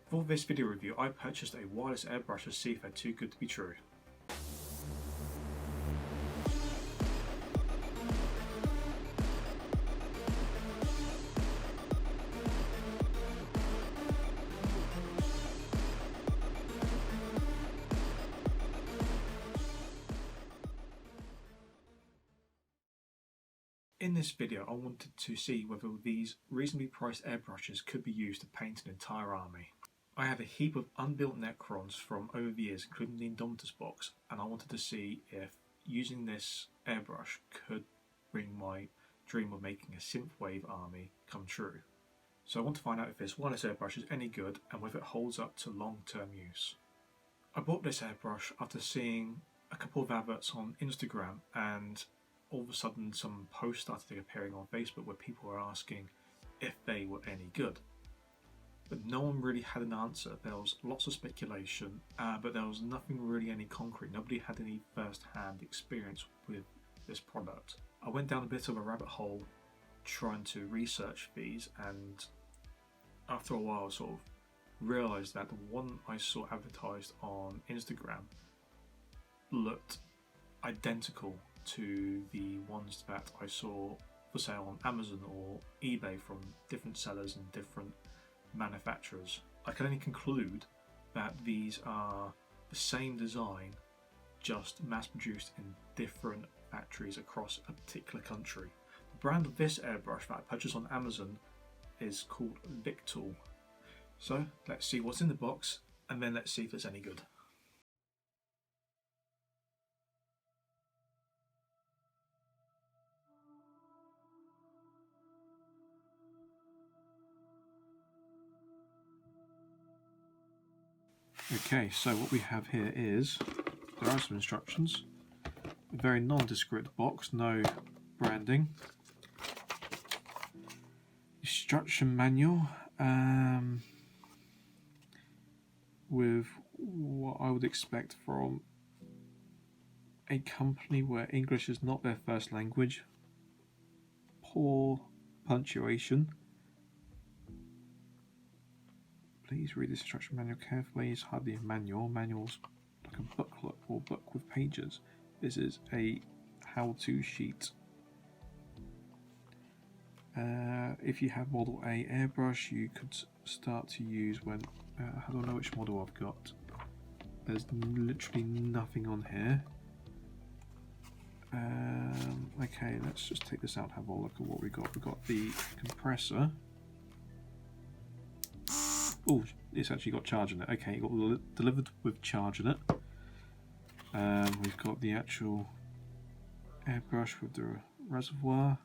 For this video review, I purchased a wireless airbrush to see if they're too good to be true. In this video, I wanted to see whether these reasonably priced airbrushes could be used to paint an entire army. I have a heap of unbuilt Necrons from over the years, including the Indomitus box, and I wanted to see if using this airbrush could bring my dream of making a synthwave army come true. So I want to find out if this wireless airbrush is any good and whether it holds up to long-term use. I bought this airbrush after seeing a couple of adverts on Instagram, and all of a sudden some posts started appearing on Facebook where people were asking if they were any good. But no one really had an answer. There was lots of speculation, but there was nothing really any concrete. Nobody had any first-hand experience with this product. I went down a bit of a rabbit hole trying to research these, and after a while I sort of realised that the one I saw advertised on Instagram looked identical to the ones that I saw for sale on Amazon or eBay from different sellers and different manufacturers. I can only conclude that these are the same design, just mass produced in different factories across a particular country. The brand of this airbrush that I purchased on Amazon is called Victool. So let's see what's in the box and then let's see if it's any good. Okay, so what we have here is, there are some instructions, a very nondescript box, no branding, instruction manual with what I would expect from a company where English is not their first language, poor punctuation. Please read this instruction manual carefully. It's hardly a manual. Manual's like a booklet or book with pages. This is a how-to sheet. If you have Model A airbrush, you could start to use when... I don't know which model I've got. There's literally nothing on here. Okay, let's just take this out and have a look at what we got. We've got the compressor. Oh, it's actually got charge in it. Okay, it got delivered with charge in it. We've got the actual airbrush with the reservoir.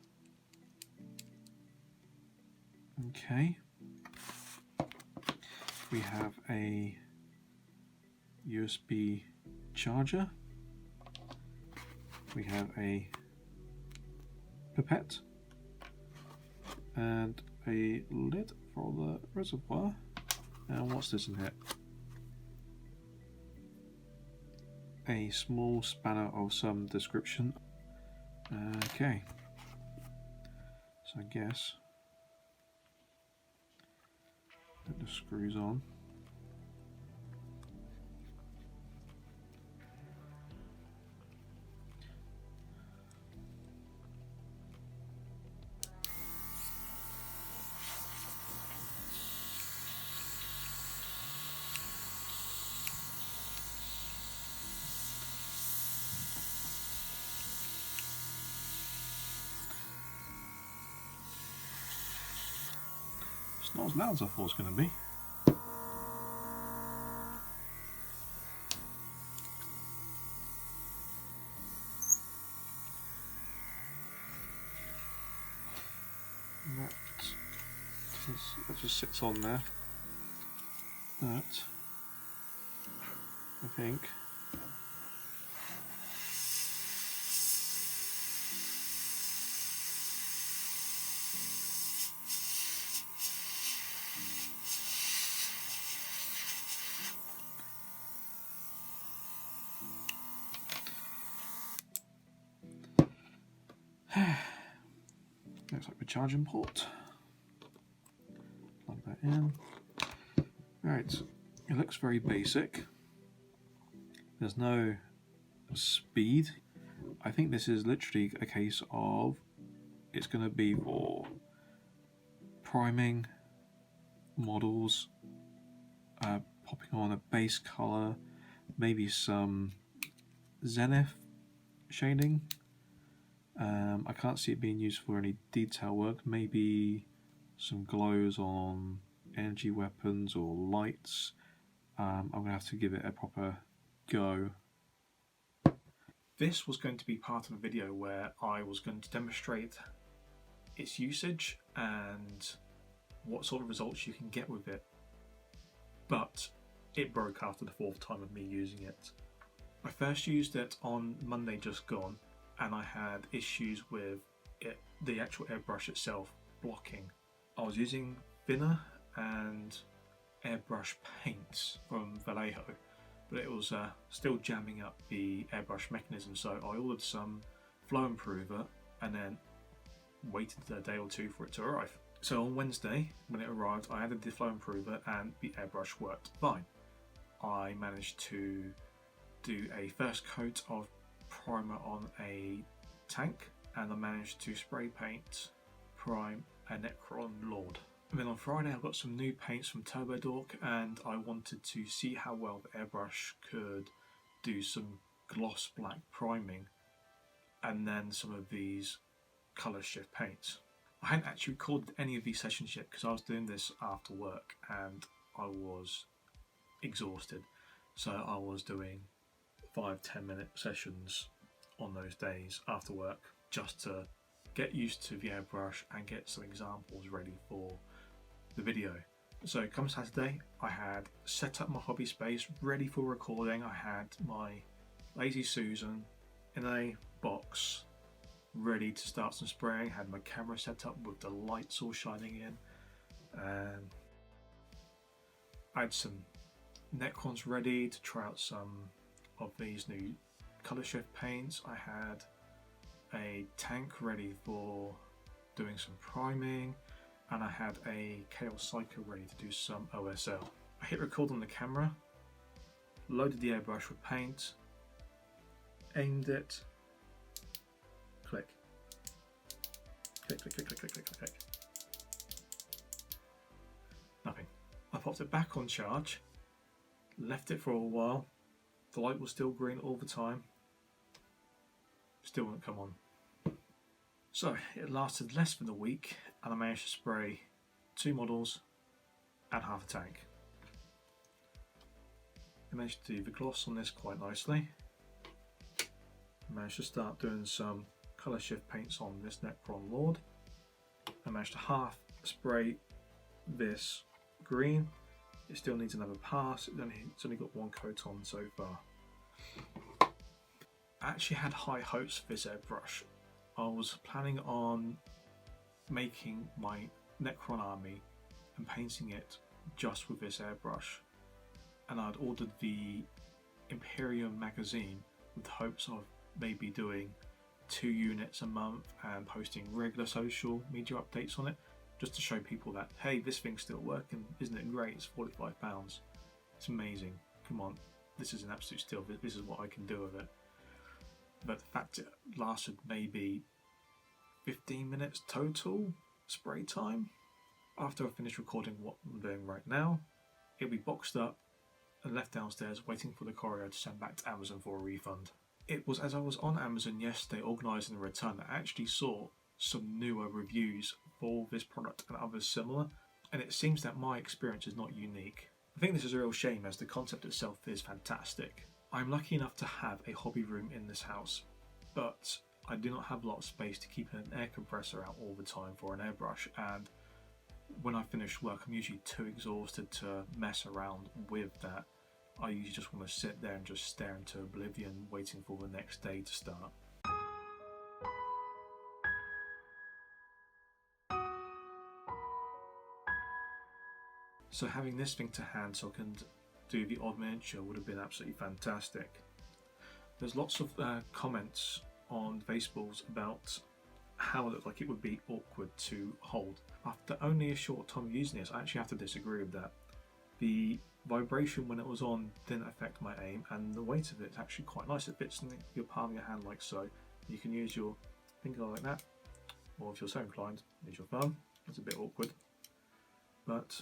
Okay. We have a USB charger. We have a pipette and a lid for the reservoir. And what's this in here? A small spanner of some description. Okay. So I guess put the screws on. It's not as loud as I thought it was going to be. That just sits on there. That, I think, looks like the charging port. Plug that in. Right, it looks very basic. There's no speed. I think this is literally a case of it's going to be for priming models, popping on a base color, maybe some zenith shading. I can't see it being used for any detail work. Maybe some glows on energy weapons or lights. I'm going to have to give it a proper go. This was going to be part of a video where I was going to demonstrate its usage and what sort of results you can get with it, but it broke after the 4th time of me using it. I first used it on Monday just gone, and I had issues with it, the actual airbrush itself blocking. I was using thinner and airbrush paints from Vallejo, but it was still jamming up the airbrush mechanism, so I ordered some flow improver and then waited a day or two for it to arrive. So on Wednesday, when it arrived, I added the flow improver and the airbrush worked fine. I managed to do a first coat of primer on a tank, and I managed to spray paint prime a Necron Lord. And then on Friday I got some new paints from Turbo Dork, and I wanted to see how well the airbrush could do some gloss black priming and then some of these colour shift paints. I hadn't actually recorded any of these sessions yet because I was doing this after work and I was exhausted, so I was doing 5-10 minute sessions on those days after work just to get used to the airbrush and get some examples ready for the video. So come Saturday, I had set up my hobby space ready for recording. I had my Lazy Susan in a box ready to start some spraying, had my camera set up with the lights all shining in, and I had some Necrons ready to try out some of these new colour shift paints. I had a tank ready for doing some priming, and I had a Chaos Psycho ready to do some OSL. I hit record on the camera, loaded the airbrush with paint, aimed it, click, click, click, click, click, click, click, click. Nothing. I popped it back on charge, left it for a while. The light was still green all the time. Still wouldn't come on. So it lasted less than a week, and I managed to spray 2 models and half a tank. I managed to do the gloss on this quite nicely. I managed to start doing some colour shift paints on this Necron Lord. I managed to half spray this green. It still needs another pass. It's only got 1 coat on so far. I actually had high hopes for this airbrush. I was planning on making my Necron army and painting it just with this airbrush, and I'd ordered the Imperium magazine with hopes of maybe doing 2 units a month and posting regular social media updates on it, just to show people that, hey, this thing's still working, isn't it great? It's £45. It's amazing. Come on, this is an absolute steal. This is what I can do with it. But the fact it lasted maybe 15 minutes total spray time. After I finish recording what I'm doing right now, it'll be boxed up and left downstairs waiting for the courier to send back to Amazon for a refund. It was as I was on Amazon yesterday organising the return that I actually saw some newer reviews for this product and others similar, and it seems that my experience is not unique. I think this is a real shame as the concept itself is fantastic. I'm lucky enough to have a hobby room in this house, but I do not have a lot of space to keep an air compressor out all the time for an airbrush, and when I finish work I'm usually too exhausted to mess around with that. I usually just want to sit there and just stare into oblivion waiting for the next day to start. So having this thing to hand so I can do the odd miniature would have been absolutely fantastic. There's lots of comments on Faceballs about how it looked like it would be awkward to hold. After only a short time of using this, I actually have to disagree with that. The vibration when it was on didn't affect my aim, and the weight of it's actually quite nice. It fits in your palm of your hand like so. You can use your finger like that, or if you're so inclined, use your thumb. It's a bit awkward, but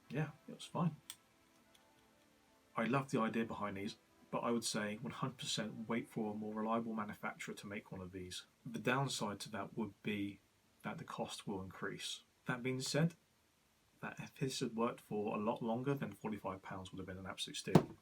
yeah, it was fine. I love the idea behind these, but I would say 100% wait for a more reliable manufacturer to make one of these. The downside to that would be that the cost will increase. That being said, that if this had worked for a lot longer, then £45 would have been an absolute steal.